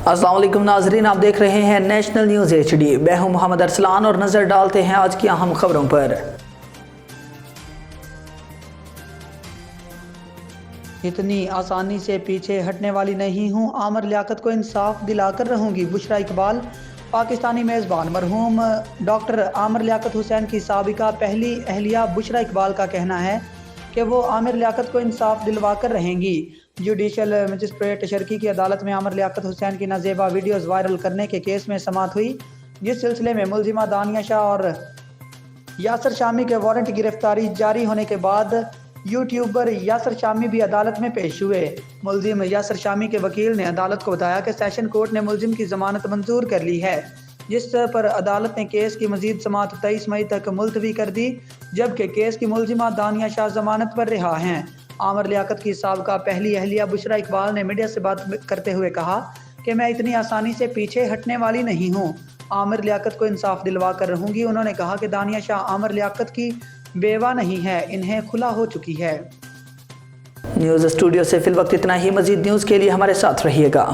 अस्सलाम वालेकुम नाजरीन, आप देख रहे हैं नेशनल न्यूज़ HD। मैं हूं मोहम्मद अरसलान और नज़र डालते हैं आज की अहम खबरों पर। इतनी आसानी से पीछे हटने वाली नहीं हूं, आमिर लियाकत को इंसाफ दिलाकर रहूंगी, बुशरा इकबाल। पाकिस्तानी मेज़बान मरहूम डॉक्टर आमिर लियाकत हुसैन की साबिका पहली अहलिया बुशरा इकबाल का कहना है कि वो आमिर लियाकत को इंसाफ दिलवा कर रहेंगी। जुडिशल मजिस्ट्रेट शर्की की अदालत में आमिर लियाकत हुसैन की नाजेबा वीडियोज़ वायरल करने के केस में समाअत हुई, जिस सिलसिले में मुलजिमा दानिया शाह और यासर शामी के वारंट गिरफ्तारी जारी होने के बाद यूट्यूबर यासर शामी भी अदालत में पेश हुए। मुलजिम यासर शामी के वकील ने अदालत को बताया कि सेशन कोर्ट ने मुलजिम की जमानत मंजूर कर ली है, जिस पर अदालत ने केस की मजीद समाअत 23 मई तक मुलतवी कर दी, जबकि केस की मुलजिमा दानिया शाह जमानत पर रिहा हैं। आमिर लियाकत की साबिका पहली अहलिया बुशरा इकबाल ने मीडिया से बात करते हुए कहा कि मैं इतनी आसानी से पीछे हटने वाली नहीं हूँ, आमिर लियाकत को इंसाफ दिलवा कर रहूंगी। उन्होंने कहा कि दानिया शाह आमिर लियाकत की बेवा नहीं है, इन्हें खुला हो चुकी है। न्यूज़ स्टूडियो से फिल वक्त इतना ही। मजीद न्यूज़ के लिए हमारे साथ रहिएगा।